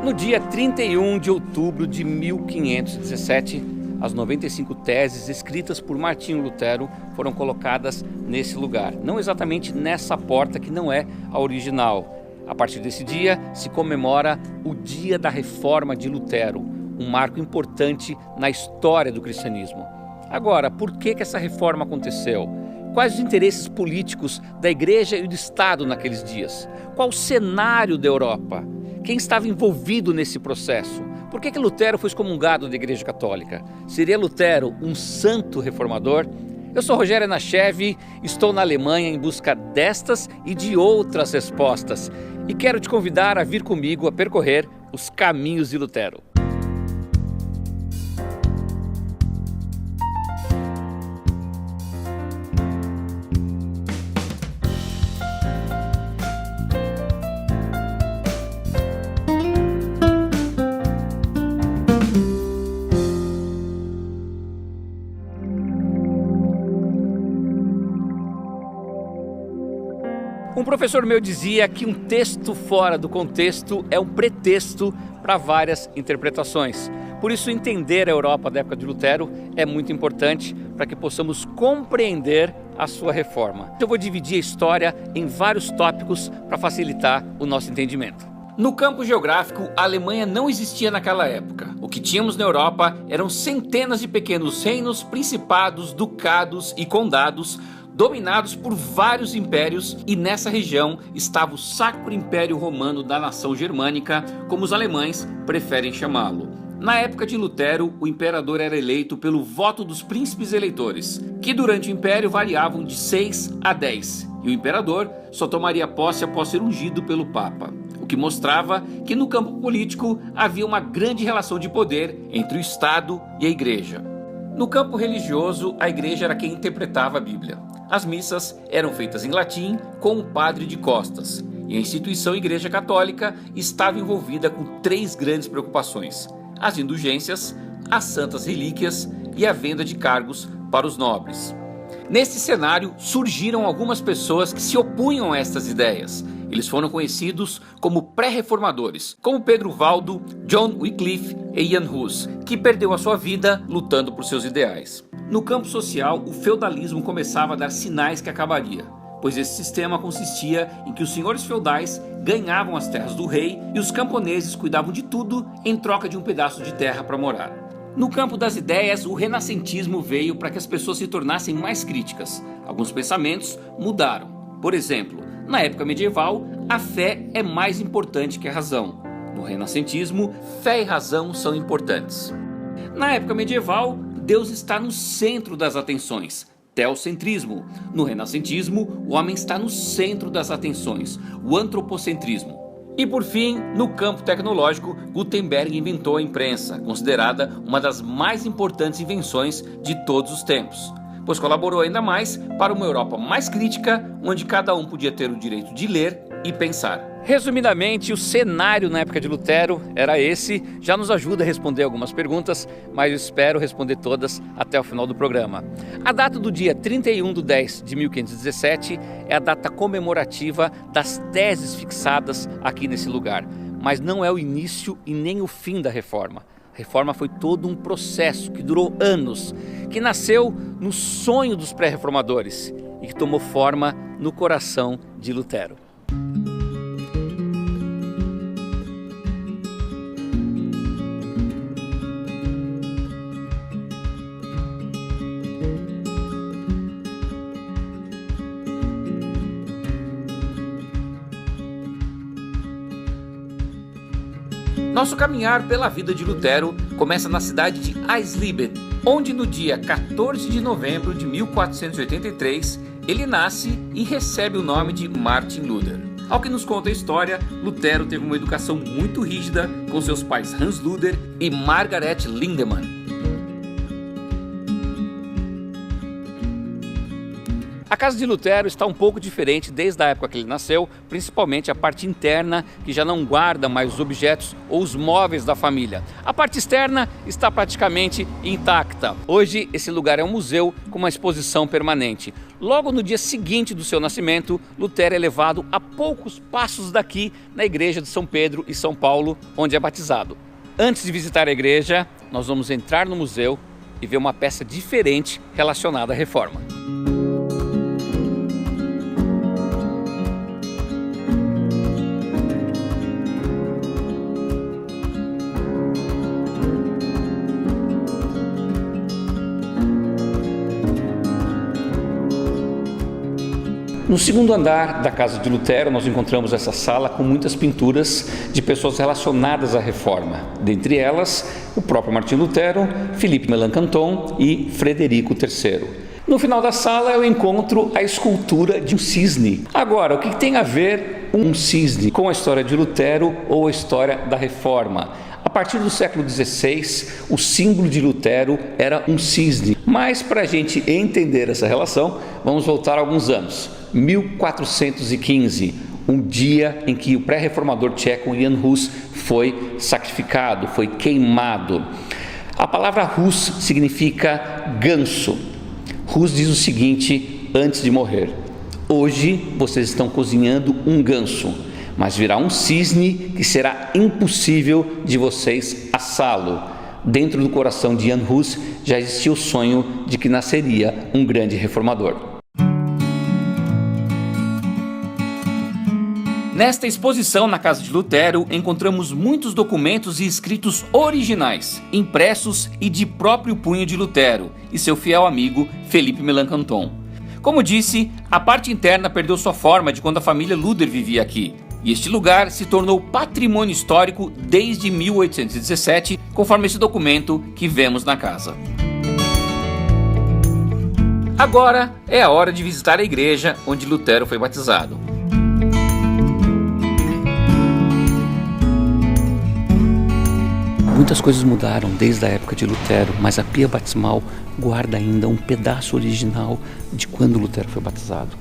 No dia 31 de outubro de 1517, as 95 teses escritas por Martinho Lutero foram colocadas nesse lugar. Não exatamente nessa porta que não é a original. A partir desse dia se comemora o Dia da Reforma de Lutero, um marco importante na história do cristianismo. Agora, por que essa reforma aconteceu? Quais os interesses políticos da Igreja e do Estado naqueles dias? Qual o cenário da Europa? Quem estava envolvido nesse processo? Por que Lutero foi excomungado da Igreja Católica? Seria Lutero um santo reformador? Eu sou Rogério Nachev, estou na Alemanha em busca destas e de outras respostas. E quero te convidar a vir comigo a percorrer os caminhos de Lutero. Um professor meu dizia que um texto fora do contexto é um pretexto para várias interpretações. Por isso, entender a Europa da época de Lutero é muito importante para que possamos compreender a sua reforma. Eu vou dividir a história em vários tópicos para facilitar o nosso entendimento. No campo geográfico, a Alemanha não existia naquela época. O que tínhamos na Europa eram centenas de pequenos reinos, principados, ducados e condados, dominados por vários impérios, e nessa região estava o Sacro Império Romano da nação germânica, como os alemães preferem chamá-lo. Na época de Lutero, o imperador era eleito pelo voto dos príncipes eleitores, que durante o império variavam de 6 a 10, e o imperador só tomaria posse após ser ungido pelo Papa, o que mostrava que no campo político havia uma grande relação de poder entre o Estado e a Igreja. No campo religioso, a Igreja era quem interpretava a Bíblia. As missas eram feitas em latim com o padre de costas, e a instituição Igreja Católica estava envolvida com 3 grandes preocupações: as indulgências, as santas relíquias e a venda de cargos para os nobres. Nesse cenário surgiram algumas pessoas que se opunham a estas ideias. Eles foram conhecidos como pré-reformadores, como Pedro Valdo, John Wycliffe e Jan Hus, que perdeu a sua vida lutando por seus ideais. No campo social, o feudalismo começava a dar sinais que acabaria, pois esse sistema consistia em que os senhores feudais ganhavam as terras do rei e os camponeses cuidavam de tudo em troca de um pedaço de terra para morar. No campo das ideias, o renascentismo veio para que as pessoas se tornassem mais críticas. Alguns pensamentos mudaram. Por exemplo, na época medieval, a fé é mais importante que a razão. No renascentismo, fé e razão são importantes. Na época medieval, Deus está no centro das atenções, teocentrismo. No renascentismo, o homem está no centro das atenções, o antropocentrismo. E por fim, no campo tecnológico, Gutenberg inventou a imprensa, considerada uma das mais importantes invenções de todos os tempos, pois colaborou ainda mais para uma Europa mais crítica, onde cada um podia ter o direito de ler e pensar. Resumidamente, o cenário na época de Lutero era esse. Já nos ajuda a responder algumas perguntas, mas eu espero responder todas até o final do programa. A data do dia 31/10/1517 é a data comemorativa das teses fixadas aqui nesse lugar, mas não é o início e nem o fim da reforma. A reforma foi todo um processo que durou anos, que nasceu no sonho dos pré-reformadores e que tomou forma no coração de Lutero. Nosso caminhar pela vida de Lutero começa na cidade de Eisleben, onde no dia 14 de novembro de 1483 ele nasce e recebe o nome de Martin Luther. Ao que nos conta a história, Lutero teve uma educação muito rígida com seus pais Hans Luther e Margaret Lindemann. A casa de Lutero está um pouco diferente desde a época que ele nasceu, principalmente a parte interna, que já não guarda mais os objetos ou os móveis da família. A parte externa está praticamente intacta. Hoje esse lugar é um museu com uma exposição permanente. Logo no dia seguinte do seu nascimento, Lutero é levado a poucos passos daqui na igreja de São Pedro e São Paulo, onde é batizado. Antes de visitar a igreja, nós vamos entrar no museu e ver uma peça diferente relacionada à reforma. No segundo andar da casa de Lutero, nós encontramos essa sala com muitas pinturas de pessoas relacionadas à reforma. Dentre elas, o próprio Martinho Lutero, Philippe Melanchthon e Frederico III. No final da sala eu encontro a escultura de um cisne. Agora, o que tem a ver um cisne com a história de Lutero ou a história da reforma? A partir do século XVI, o símbolo de Lutero era um cisne. Mas para a gente entender essa relação, vamos voltar alguns anos. 1415, um dia em que o pré-reformador tcheco Jan Hus foi sacrificado, foi queimado. A palavra Hus significa ganso. Hus diz o seguinte antes de morrer: hoje vocês estão cozinhando um ganso, mas virá um cisne que será impossível de vocês assá-lo. Dentro do coração de Jan Hus já existia o sonho de que nasceria um grande reformador. Nesta exposição na casa de Lutero, encontramos muitos documentos e escritos originais, impressos e de próprio punho de Lutero e seu fiel amigo Philippe Melanchthon. Como disse, a parte interna perdeu sua forma de quando a família Luder vivia aqui, e este lugar se tornou patrimônio histórico desde 1817, conforme esse documento que vemos na casa. Agora é a hora de visitar a igreja onde Lutero foi batizado. Muitas coisas mudaram desde a época de Lutero, mas a pia batismal guarda ainda um pedaço original de quando Lutero foi batizado.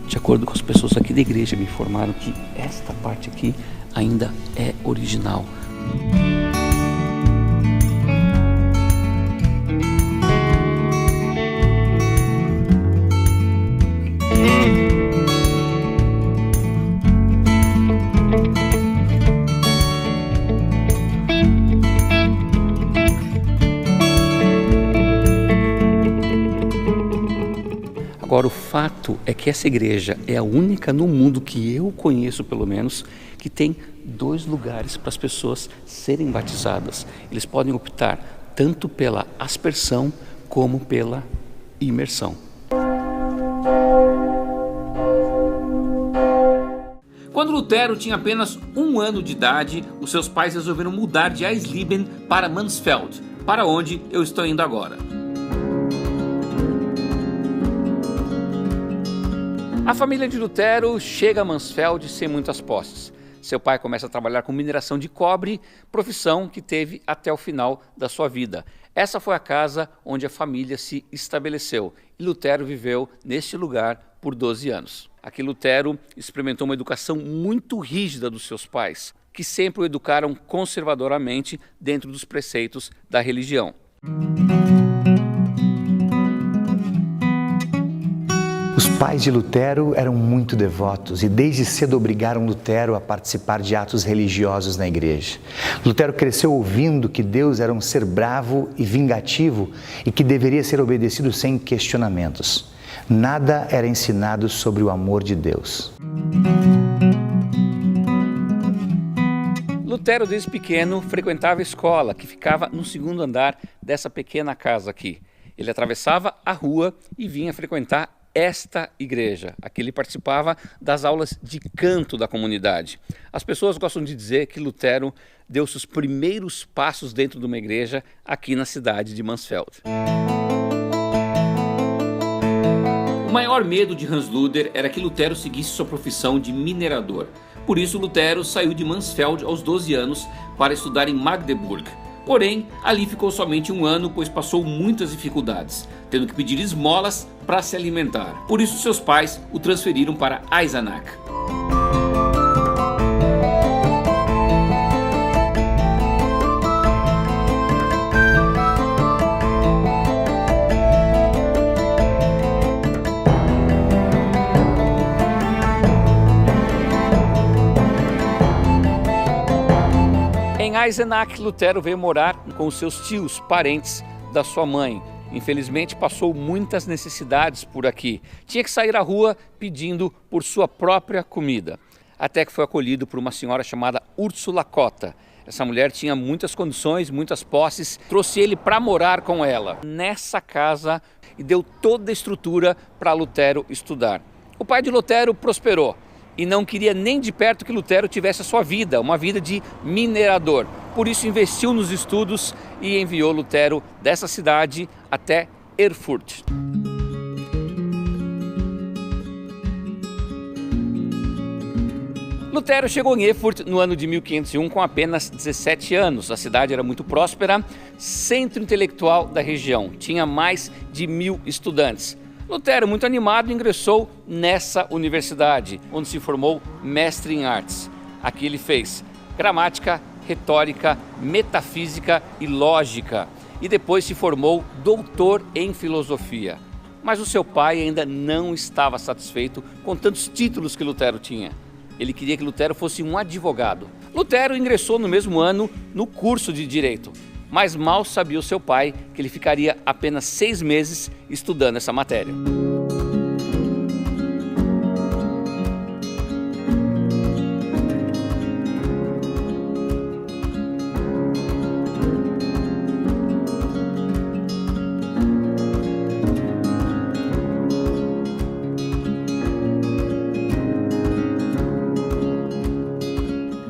De acordo com as pessoas aqui da igreja, me informaram que esta parte aqui ainda é original. Agora, o fato é que essa igreja é a única no mundo que eu conheço, pelo menos, que tem 2 lugares para as pessoas serem batizadas. Eles podem optar tanto pela aspersão como pela imersão. Quando Lutero tinha apenas 1 ano de idade, os seus pais resolveram mudar de Eisleben para Mansfeld, para onde eu estou indo agora. A família de Lutero chega a Mansfeld sem muitas posses. Seu pai começa a trabalhar com mineração de cobre, profissão que teve até o final da sua vida. Essa foi a casa onde a família se estabeleceu e Lutero viveu neste lugar por 12 anos. Aqui Lutero experimentou uma educação muito rígida dos seus pais, que sempre o educaram conservadoramente dentro dos preceitos da religião. Os pais de Lutero eram muito devotos e desde cedo obrigaram Lutero a participar de atos religiosos na igreja. Lutero cresceu ouvindo que Deus era um ser bravo e vingativo e que deveria ser obedecido sem questionamentos. Nada era ensinado sobre o amor de Deus. Lutero, desde pequeno, frequentava a escola, que ficava no 2º andar dessa pequena casa aqui. Ele atravessava a rua e vinha frequentar esta igreja. Aqui ele participava das aulas de canto da comunidade. As pessoas gostam de dizer que Lutero deu seus primeiros passos dentro de uma igreja aqui na cidade de Mansfeld. O maior medo de Hans Luder era que Lutero seguisse sua profissão de minerador. Por isso Lutero saiu de Mansfeld aos 12 anos para estudar em Magdeburg. Porém, ali ficou somente 1 ano, pois passou muitas dificuldades, tendo que pedir esmolas para se alimentar. Por isso seus pais o transferiram para Eisenach. Em Eisenach, Lutero veio morar com os seus tios, parentes da sua mãe. Infelizmente, passou muitas necessidades por aqui. Tinha que sair à rua pedindo por sua própria comida. Até que foi acolhido por uma senhora chamada Úrsula Cotta. Essa mulher tinha muitas condições, muitas posses, trouxe ele para morar com ela nessa casa e deu toda a estrutura para Lutero estudar. O pai de Lutero prosperou e não queria nem de perto que Lutero tivesse a sua vida, uma vida de minerador. Por isso investiu nos estudos e enviou Lutero dessa cidade até Erfurt. Lutero chegou em Erfurt no ano de 1501 com apenas 17 anos. A cidade era muito próspera, centro intelectual da região. Tinha mais de 1000 estudantes. Lutero, muito animado, ingressou nessa universidade, onde se formou mestre em artes. Aqui ele fez gramática, retórica, metafísica e lógica. E depois se formou doutor em filosofia. Mas o seu pai ainda não estava satisfeito com tantos títulos que Lutero tinha. Ele queria que Lutero fosse um advogado. Lutero ingressou no mesmo ano no curso de Direito, mas mal sabia o seu pai que ele ficaria apenas 6 meses estudando essa matéria.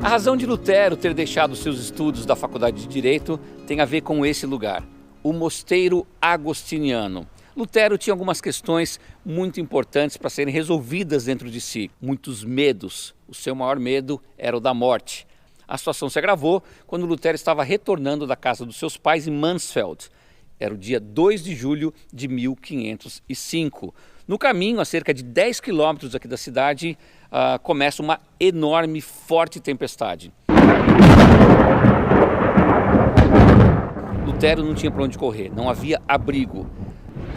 A razão de Lutero ter deixado seus estudos da Faculdade de Direito tem a ver com esse lugar, o Mosteiro Agostiniano. Lutero tinha algumas questões muito importantes para serem resolvidas dentro de si, muitos medos. O seu maior medo era o da morte. A situação se agravou quando Lutero estava retornando da casa dos seus pais em Mansfeld. Era o dia 2 de julho de 1505. No caminho, a cerca de 10 quilômetros aqui da cidade, começa uma enorme, forte tempestade. Lutero não tinha para onde correr, não havia abrigo.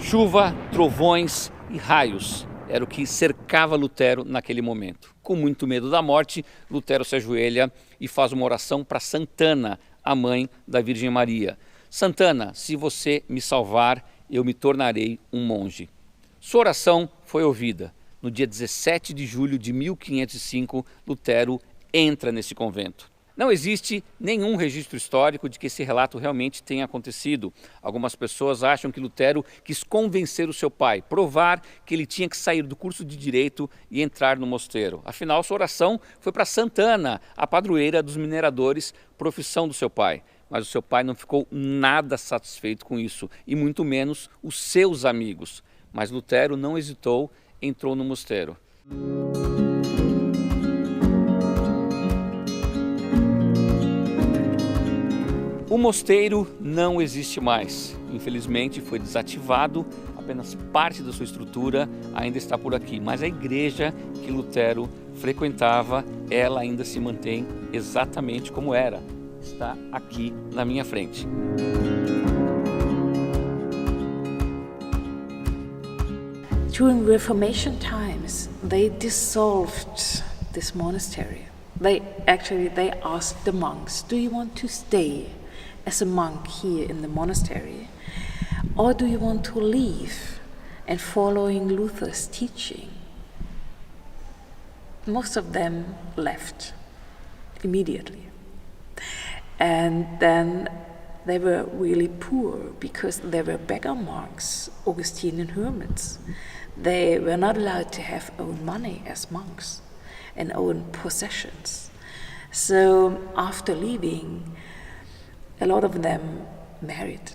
Chuva, trovões e raios era o que cercava Lutero naquele momento. Com muito medo da morte, Lutero se ajoelha e faz uma oração para Santana, a mãe da Virgem Maria. Santana, se você me salvar, eu me tornarei um monge. Sua oração foi ouvida. No dia 17 de julho de 1505, Lutero entra nesse convento. Não existe nenhum registro histórico de que esse relato realmente tenha acontecido. Algumas pessoas acham que Lutero quis convencer o seu pai, provar que ele tinha que sair do curso de Direito e entrar no mosteiro. Afinal, sua oração foi para Santana, a padroeira dos mineradores, profissão do seu pai. Mas o seu pai não ficou nada satisfeito com isso, e muito menos os seus amigos. Mas Lutero não hesitou, entrou no mosteiro. O mosteiro não existe mais. Infelizmente foi desativado, apenas parte da sua estrutura ainda está por aqui. Mas a igreja que Lutero frequentava, ela ainda se mantém exatamente como era. Está aqui na minha frente. During Reformation times, they dissolved this monastery. They asked the monks, do you want to stay as a monk here in the monastery? Or do you want to leave and following Luther's teaching? Most of them left immediately. And then they were really poor because they were beggar monks, Augustinian hermits. They were not allowed to have own money as monks and own possessions. So after leaving, a lot of them married.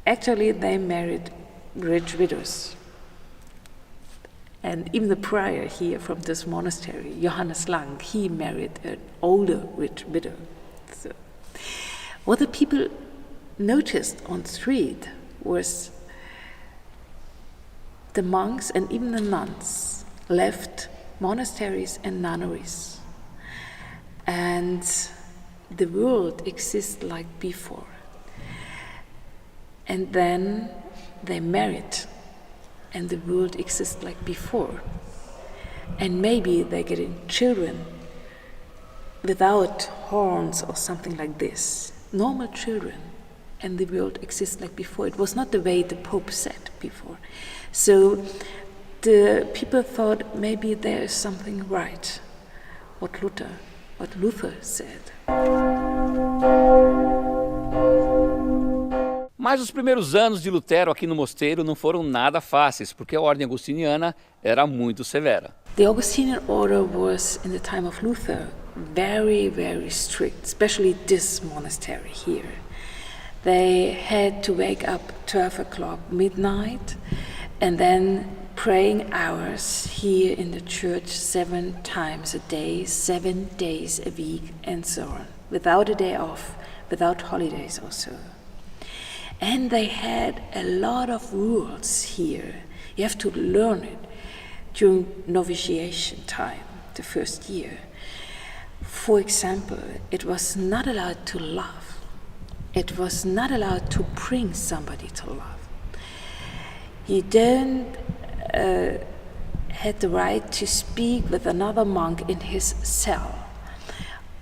Actually, they married rich widows. And even the prior here from this monastery, Johannes Lang, he married an older rich widow. So, what the people noticed on the street was the monks and even the nuns left monasteries and nunneries. And the world exists like before. And then they married, and the world exists like before. And maybe they're getting children without horns or something like this. Normal children, and the world exists like before. It was not the way the Pope said before. So the people thought maybe there is something right, what Luther said. Mas os primeiros anos de Lutero aqui no mosteiro não foram nada fáceis, porque a ordem agostiniana era muito severa. The Augustinian order was, in the time of Luther, very, very strict, especially this monastery here. They had to wake up 12 o'clock midnight and then praying hours here in the church 7 times a day, 7 days a week, and so on, without a day off, without holidays also. And they had a lot of rules here. You have to learn it during novitiation time, the first year. For example, it was not allowed to laugh. It was not allowed to bring somebody to laugh. You don't had the right to speak with another monk in his cell,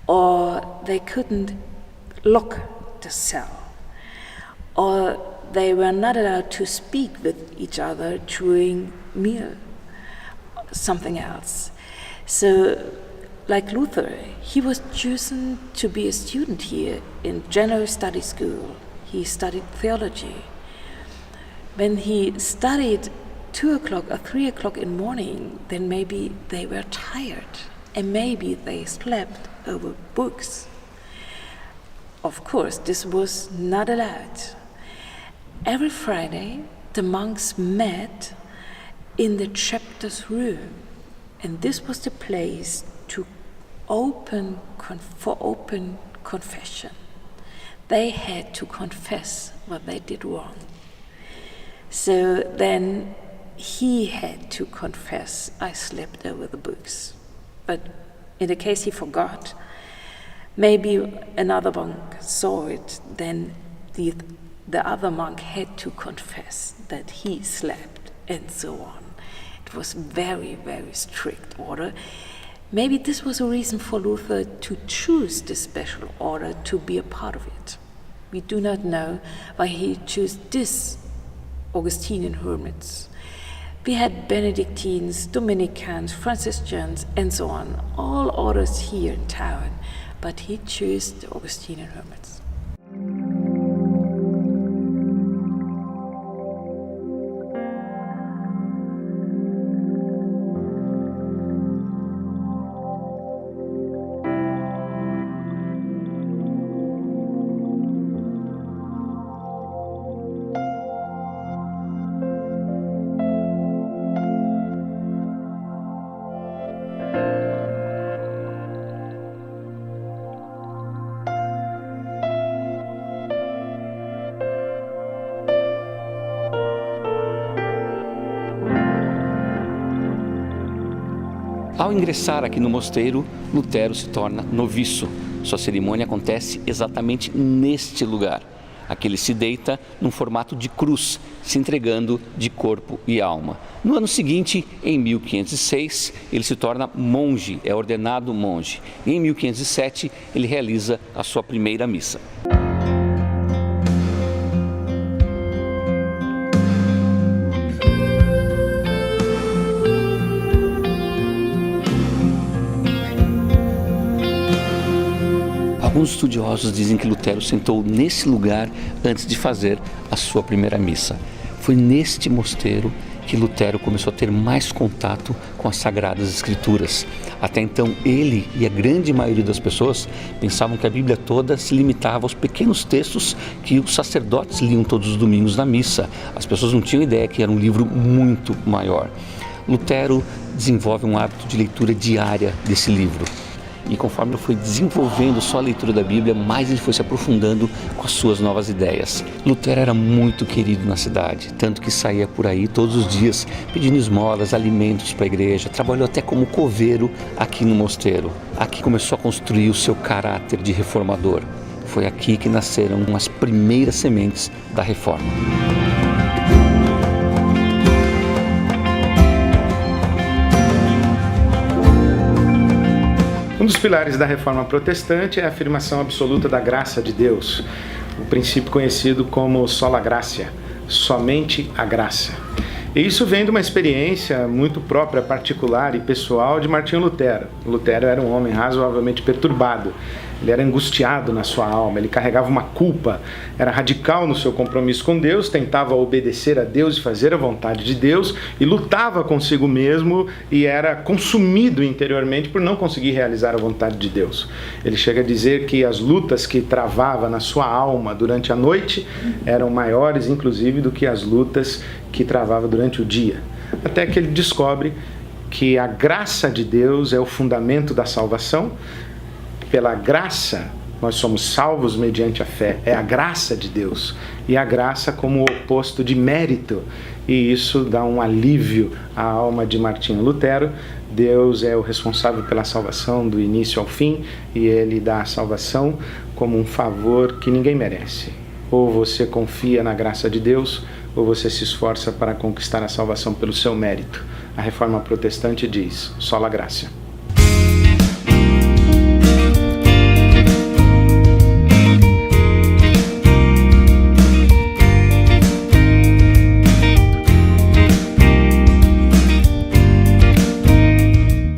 or they couldn't lock the cell, or they were not allowed to speak with each other during meal, something else. So, like Luther, he was chosen to be a student here in General Study School. He studied theology. When he studied 2 o'clock or 3 o'clock in the morning, then maybe they were tired and maybe they slept over books. Of course, this was not allowed. Every Friday, the monks met in the chapter's room, and this was the place to for open confession. They had to confess what they did wrong. So then he had to confess, I slept over the books. But in the case he forgot, maybe another monk saw it, then the other monk had to confess that he slept, and so on. It was very, very strict order. Maybe this was a reason for Luther to choose this special order to be a part of it. We do not know why he chose this Augustinian hermits. We had Benedictines, Dominicans, Franciscans, and so on, all orders here in town, but he chose the Augustinian hermits. Ao ingressar aqui no mosteiro, Lutero se torna noviço. Sua cerimônia acontece exatamente neste lugar. Aqui ele se deita num formato de cruz, se entregando de corpo e alma. No ano seguinte, em 1506, ele se torna monge, é ordenado monge. E em 1507, ele realiza a sua primeira missa. Alguns estudiosos dizem que Lutero sentou nesse lugar antes de fazer a sua primeira missa. Foi neste mosteiro que Lutero começou a ter mais contato com as Sagradas Escrituras. Até então, ele e a grande maioria das pessoas pensavam que a Bíblia toda se limitava aos pequenos textos que os sacerdotes liam todos os domingos na missa. As pessoas não tinham ideia que era um livro muito maior. Lutero desenvolve um hábito de leitura diária desse livro. E conforme ele foi desenvolvendo só a leitura da Bíblia, mais ele foi se aprofundando com as suas novas ideias. Lutero era muito querido na cidade, tanto que saía por aí todos os dias pedindo esmolas, alimentos para a igreja. Trabalhou até como coveiro aqui no mosteiro. Aqui começou a construir o seu caráter de reformador. Foi aqui que nasceram as primeiras sementes da reforma. Um dos pilares da reforma protestante é a afirmação absoluta da graça de Deus, o princípio conhecido como sola gratia, somente a graça. E isso vem de uma experiência muito própria, particular e pessoal de Martinho Lutero. Lutero era um homem razoavelmente perturbado, ele era angustiado na sua alma, ele carregava uma culpa, era radical no seu compromisso com Deus, tentava obedecer a Deus e fazer a vontade de Deus e lutava consigo mesmo e era consumido interiormente por não conseguir realizar a vontade de Deus. Ele chega a dizer que as lutas que travava na sua alma durante a noite eram maiores, inclusive, do que as lutas que travava durante o dia. Até que ele descobre que a graça de Deus é o fundamento da salvação. Pela graça, nós somos salvos mediante a fé. É a graça de Deus. E a graça como o oposto de mérito. E isso dá um alívio à alma de Martinho Lutero. Deus é o responsável pela salvação do início ao fim. E Ele dá a salvação como um favor que ninguém merece. Ou você confia na graça de Deus, ou você se esforça para conquistar a salvação pelo seu mérito. A reforma protestante diz, sola gratia.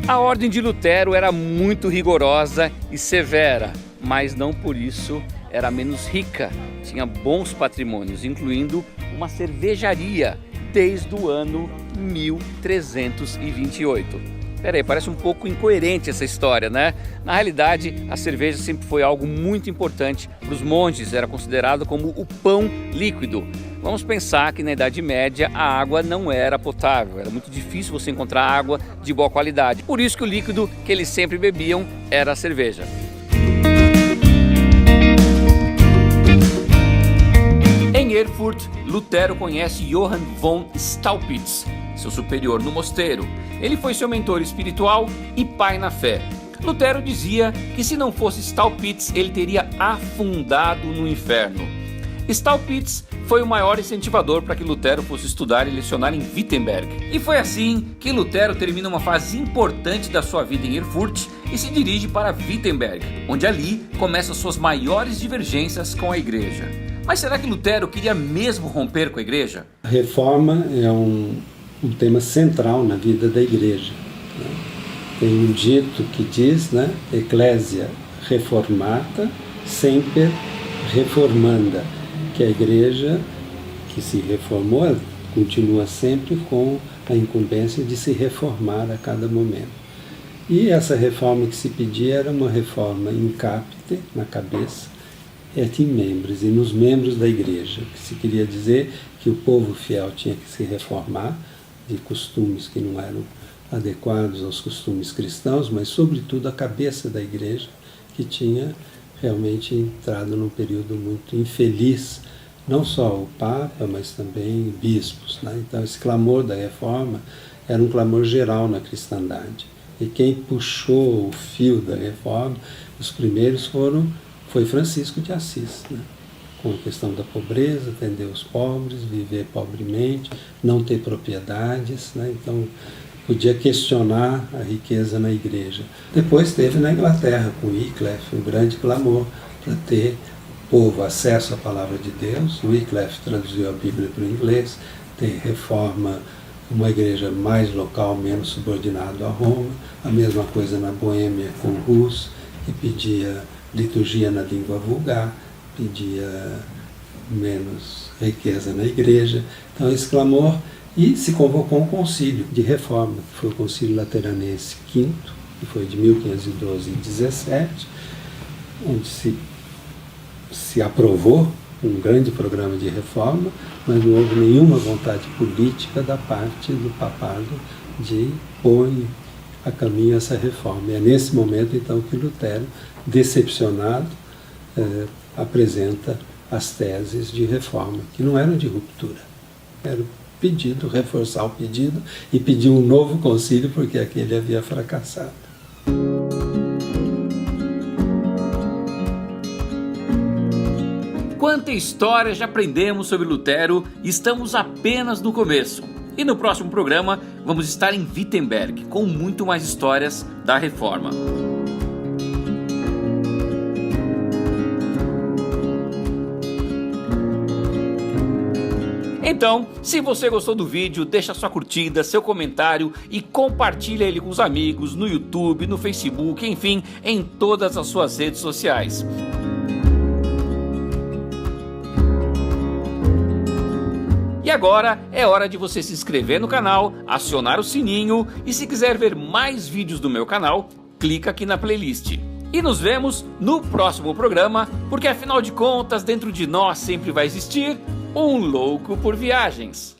A ordem de Lutero era muito rigorosa e severa, mas não por isso era menos rica. Tinha bons patrimônios, incluindo uma cervejaria desde o ano 1328. Peraí, parece um pouco incoerente essa história, né? Na realidade, a cerveja sempre foi algo muito importante para os monges, era considerado como o pão líquido. Vamos pensar que na Idade Média a água não era potável, era muito difícil você encontrar água de boa qualidade. Por isso que o líquido que eles sempre bebiam era a cerveja. Em Erfurt, Lutero conhece Johann von Staupitz, seu superior no mosteiro. Ele foi seu mentor espiritual e pai na fé. Lutero dizia que se não fosse Staupitz, ele teria afundado no inferno. Staupitz foi o maior incentivador para que Lutero fosse estudar e lecionar em Wittenberg. E foi assim que Lutero termina uma fase importante da sua vida em Erfurt e se dirige para Wittenberg, onde ali começam suas maiores divergências com a igreja. Mas será que Lutero queria mesmo romper com a igreja? A reforma é um tema central na vida da igreja. Tem um dito que diz, Ecclesia reformata semper reformanda, que a igreja que se reformou, ela continua sempre com a incumbência de se reformar a cada momento. E essa reforma que se pedia era uma reforma in capite, na cabeça, et in membris, e nos membros da igreja, que se queria dizer que o povo fiel tinha que se reformar de costumes que não eram adequados aos costumes cristãos, mas sobretudo a cabeça da igreja, que tinha realmente entrado num período muito infeliz, não só o Papa, mas também bispos. Então esse clamor da reforma era um clamor geral na cristandade. E quem puxou o fio da reforma, os primeiros foi Francisco de Assis, com a questão da pobreza, atender os pobres, viver pobremente, não ter propriedades, então podia questionar a riqueza na igreja. Depois teve na Inglaterra, com Wycliffe, um grande clamor para ter o povo acesso à palavra de Deus. Wycliffe traduziu a Bíblia para o inglês, tem reforma, uma igreja mais local, menos subordinado a Roma, a mesma coisa na Boêmia com Hus, que pedia liturgia na língua vulgar, pedia menos riqueza na igreja. Então esse clamor, e se convocou um concílio de reforma, que foi o Concílio Lateranense V, que foi de 1512 e 17, onde se aprovou um grande programa de reforma, mas não houve nenhuma vontade política da parte do papado de pôr a caminho essa reforma. E é nesse momento, então, que Lutero, decepcionado, apresenta as teses de reforma, que não eram de ruptura, era o pedido, reforçar o pedido e pedir um novo concílio, porque aquele havia fracassado. Quanta história já aprendemos sobre Lutero e estamos apenas no começo. E no próximo programa vamos estar em Wittenberg com muito mais histórias da Reforma. Então, se você gostou do vídeo, deixa sua curtida, seu comentário e compartilha ele com os amigos no YouTube, no Facebook, enfim, em todas as suas redes sociais. E agora é hora de você se inscrever no canal, acionar o sininho e se quiser ver mais vídeos do meu canal, clica aqui na playlist. E nos vemos no próximo programa, porque afinal de contas, dentro de nós sempre vai existir um louco por viagens.